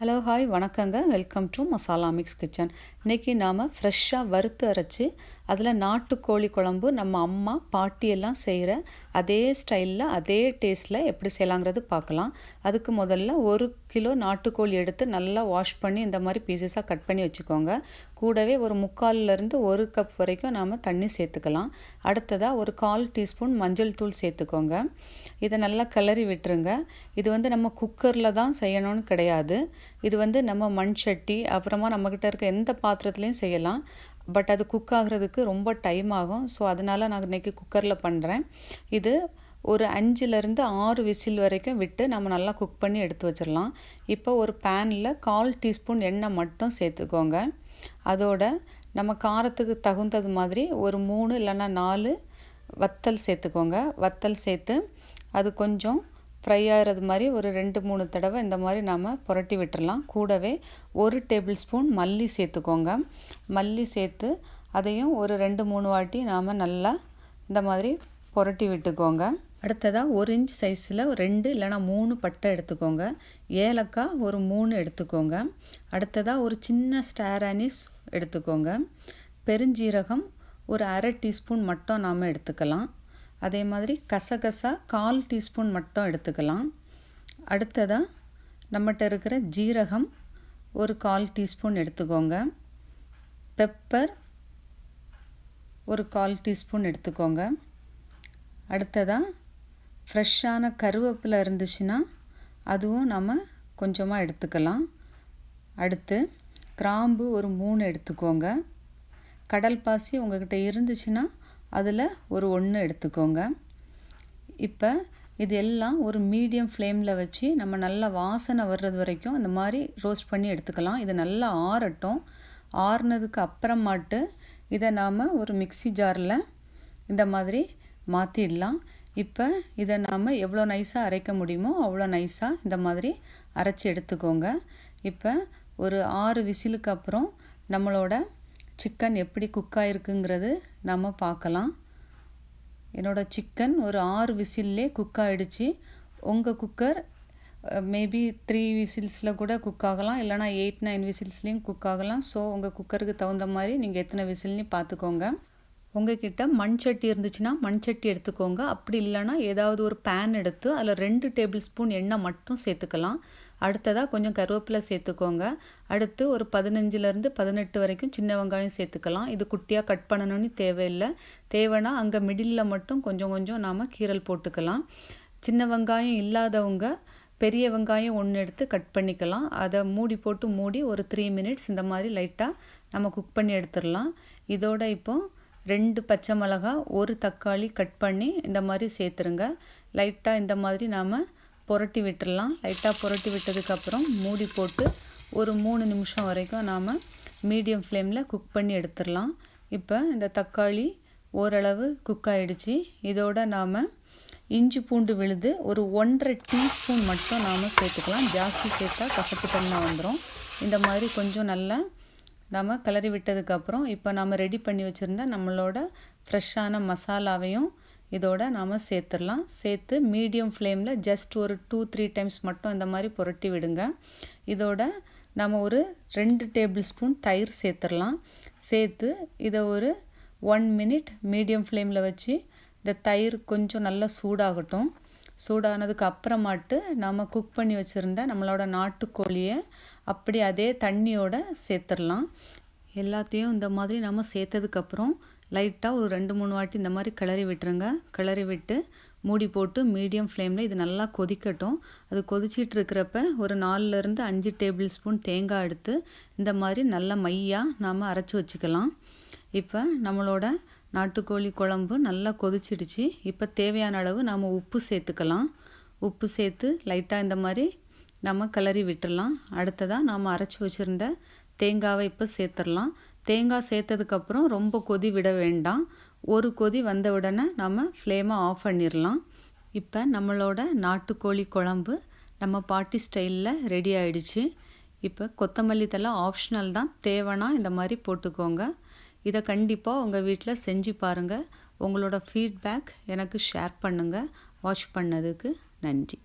Hello hi வணக்கங்க. Welcome to masala mix kitchen. இன்றைக்கி நாம் ஃப்ரெஷ்ஷாக வறுத்து அரைச்சி அதில் நாட்டுக்கோழி குழம்பு நம்ம அம்மா பாட்டியெல்லாம் செய்கிற அதே ஸ்டைலில் அதே டேஸ்ட்டில் எப்படி செய்யலாங்கிறது பார்க்கலாம். அதுக்கு முதல்ல 1 கிலோ நாட்டுக்கோழி எடுத்து நல்லா வாஷ் பண்ணி இந்த மாதிரி பீசஸாக கட் பண்ணி வச்சுக்கோங்க. கூடவே ஒரு 3/4லேருந்து 1 கப் வரைக்கும் நாம் தண்ணி சேர்த்துக்கலாம். அடுத்ததாக ஒரு 1/4 டீஸ்பூன் மஞ்சள் தூள் சேர்த்துக்கோங்க. இதை நல்லா கிளறி விட்டுருங்க. இது நம்ம குக்கரில் தான் செய்யணும்னு கிடையாது. இது நம்ம மண் சட்டி அப்புறமா நம்மக்கிட்ட இருக்க எந்த பாத்திரத்துலேயும் செய்யலாம். பட் அது குக் ஆகிறதுக்கு ரொம்ப டைம் ஆகும். ஸோ அதனால் நான் இன்றைக்கி குக்கரில் பண்ணுறேன். இது ஒரு 5லேருந்து 6 விசில் வரைக்கும் விட்டு நம்ம நல்லா குக் பண்ணி எடுத்து வச்சிடலாம். இப்போ ஒரு பேனில் 1/4 டீஸ்பூன் எண்ணெய் மட்டும் சேர்த்துக்கோங்க. அதோட நம்ம காரத்துக்கு தகுந்தது மாதிரி ஒரு 3 இல்லைன்னா 4 வத்தல் சேர்த்துக்கோங்க. வத்தல் சேர்த்து அது கொஞ்சம் ஃப்ரை ஆகிறது மாதிரி ஒரு 2-3 தடவை இந்த மாதிரி நாம் புரட்டி விட்டுறலாம். கூடவே 1 டேபிள் ஸ்பூன் மல்லி சேர்த்துக்கோங்க. மல்லி சேர்த்து அதையும் ஒரு 2-3 வாட்டி நாம் நல்லா இந்த மாதிரி புரட்டி விட்டுக்கோங்க. அடுத்ததாக 1 இன்ச் சைஸில் 2 இல்லைனா 3 பட்டை எடுத்துக்கோங்க. ஏலக்காய் ஒரு 3 எடுத்துக்கோங்க. அடுத்ததாக ஒரு சின்ன ஸ்டார் அனீஸ் எடுத்துக்கோங்க. பெருஞ்சீரகம் ஒரு 1/2 டீஸ்பூன் மட்டும் நாம் எடுத்துக்கலாம். அதே மாதிரி கசகசா 1/4 டீஸ்பூன் மட்டும் எடுத்துக்கலாம். அடுத்ததாக நம்மகிட்ட இருக்கிற ஜீரகம் ஒரு 1/4 டீஸ்பூன் எடுத்துக்கோங்க. பெப்பர் ஒரு 1/4 டீஸ்பூன் எடுத்துக்கோங்க. அடுத்ததாக ஃப்ரெஷ்ஷான கருவேப்பிலை இருந்துச்சுன்னா அதுவும் நம்ம கொஞ்சமாக எடுத்துக்கலாம். அடுத்து கிராம்பு ஒரு 3 எடுத்துக்கோங்க. கடல் பாசி உங்கள்கிட்ட இருந்துச்சுன்னா அதில் ஒரு 1 எடுத்துக்கோங்க. இப்போ இது எல்லாம் ஒரு மீடியம் ஃப்ளேமில் வச்சு நம்ம நல்லா வாசனை வர்றது வரைக்கும் இந்த மாதிரி ரோஸ்ட் பண்ணி எடுத்துக்கலாம். இது நல்லா ஆறட்டும். ஆறுனதுக்கு அப்புறமாட்டு இதை நாம் ஒரு மிக்ஸி ஜாரில் இந்த மாதிரி மாற்றிடலாம். இப்போ இதை நாம் எவ்வளோ நைஸாக அரைக்க முடியுமோ அவ்வளோ நைஸாக இந்த மாதிரி அரைச்சி எடுத்துக்கோங்க. இப்போ ஒரு 6 விசிலுக்கு அப்புறம் நம்மளோட சிக்கன் எப்படி குக் ஆகிருக்குங்கிறது நம்ம பார்க்கலாம். என்னோடய சிக்கன் ஒரு 6 விசில்லே குக் ஆகிடுச்சு. உங்கள் குக்கர் மேபி 3 விசில்ஸில் கூட குக் ஆகலாம், இல்லைனா 8-9 விசில்ஸ்லேயும் குக் ஆகலாம். ஸோ உங்கள் குக்கருக்கு தகுந்த மாதிரி நீங்கள் எத்தனை விசில்னு பார்த்துக்கோங்க. உங்கள்கிட்ட மண் சட்டி இருந்துச்சுன்னா மண் சட்டி எடுத்துக்கோங்க. அப்படி இல்லைனா ஏதாவது ஒரு பேன் எடுத்து அதில் 2 டேபிள் ஸ்பூன் எண்ணெய் மட்டும் சேர்த்துக்கலாம். அடுத்ததாக கொஞ்சம் கருவேப்பிலை சேர்த்துக்கோங்க. அடுத்து ஒரு 15லேருந்து 18 வரைக்கும் சின்ன வெங்காயம் சேர்த்துக்கலாம். இது குட்டியாக கட் பண்ணணும்னு தேவையில்லை. தேவைன்னா அங்கே மிடில் மட்டும் கொஞ்சம் கொஞ்சம் நாம் கீரல் போட்டுக்கலாம். சின்ன வெங்காயம் இல்லாதவங்க பெரிய வெங்காயம் 1 எடுத்து கட் பண்ணிக்கலாம். அதை மூடி ஒரு 3 மினிட்ஸ் இந்த மாதிரி லைட்டாக நம்ம குக் பண்ணி எடுத்துடலாம். இதோட இப்போது 2 பச்சை மிளகாய் 1 தக்காளி கட் பண்ணி இந்த மாதிரி சேர்த்துருங்க. லைட்டாக இந்த மாதிரி நாம் புரட்டி விட்டுடலாம். லைட்டாக புரட்டி விட்டதுக்கப்புறம் மூடி போட்டு ஒரு 3 நிமிஷம் வரைக்கும் நாம் மீடியம் ஃப்ளேமில் குக் பண்ணி எடுத்துடலாம். இப்போ இந்த தக்காளி ஓரளவு குக் ஆகிடுச்சு. இதோட நாம் இஞ்சி பூண்டு விழுது ஒரு 1/2 டீஸ்பூன் மட்டும் நாம் சேர்த்துக்கலாம். ஜாஸ்தி சேர்த்தா கசப்பு தன்மை வந்துடும். இந்த மாதிரி கொஞ்சம் நல்லா நம்ம கிளறி விட்டதுக்கப்புறம் இப்போ நாம் ரெடி பண்ணி வச்சுருந்த நம்மளோட ஃப்ரெஷ்ஷான மசாலாவையும் இதோட நாம் சேர்த்துடலாம். சேர்த்து மீடியம் ஃப்ளேமில் ஜஸ்ட் ஒரு 2-3 டைம்ஸ் மட்டும் இந்த மாதிரி புரட்டி விடுங்க. இதோட நம்ம ஒரு 2 டேபிள் ஸ்பூன் தயிர் சேர்த்துடலாம். சேர்த்து இதை ஒரு 1 மினிட் மீடியம் ஃப்ளேமில் வச்சு இந்த தயிர் கொஞ்சம் நல்லா சூடாகட்டும். சூடானதுக்கு அப்புறமாட்டு நம்ம குக் பண்ணி வச்சுருந்த நம்மளோட நாட்டுக்கோழியை அப்படி அதே தண்ணியோடு சேர்த்துடலாம். எல்லாத்தையும் இந்த மாதிரி நம்ம சேர்த்ததுக்கப்புறம் லைட்டாக ஒரு 2-3 வாட்டி இந்த மாதிரி கிளறி விட்டுருங்க. கிளறி விட்டு மூடி போட்டு மீடியம் ஃப்ளேமில் இது நல்லா கொதிக்கட்டும். அது கொதிச்சிட்டு இருக்கிறப்ப ஒரு 4லேருந்து 5 டேபிள் ஸ்பூன் தேங்காய் எடுத்து இந்த மாதிரி நல்ல மையாக நாம் அரைச்சி வச்சுக்கலாம். இப்போ நம்மளோட நாட்டுக்கோழி குழம்பு நல்லா கொதிச்சிடுச்சு. இப்போ தேவையான அளவு நாம் உப்பு சேர்த்துக்கலாம். உப்பு சேர்த்து லைட்டாக இந்த மாதிரி நம்ம கிளறி விட்டுடலாம். அடுத்ததாக நாம் அரைச்சி வச்சுருந்த தேங்காவை இப்போ சேர்த்துடலாம். தேங்காய் சேர்த்ததுக்கப்புறம் ரொம்ப கொதி விட வேண்டாம். ஒரு கொதி வந்த உடனே நம்ம ஃப்ளேமை ஆஃப் பண்ணிடலாம். இப்போ நம்மளோட நாட்டுக்கோழி குழம்பு நம்ம பாட்டி ஸ்டைலில் ரெடி ஆகிடுச்சு. இப்போ கொத்தமல்லி தழை ஆப்ஷனல் தான், தேவைன்னா இந்த மாதிரி போட்டுக்கோங்க. இதை கண்டிப்பாக உங்கள் வீட்டில் செஞ்சு பாருங்கள். உங்களோட ஃபீட்பேக் எனக்கு ஷேர் பண்ணுங்கள். வாட்ச் பண்ணதுக்கு நன்றி.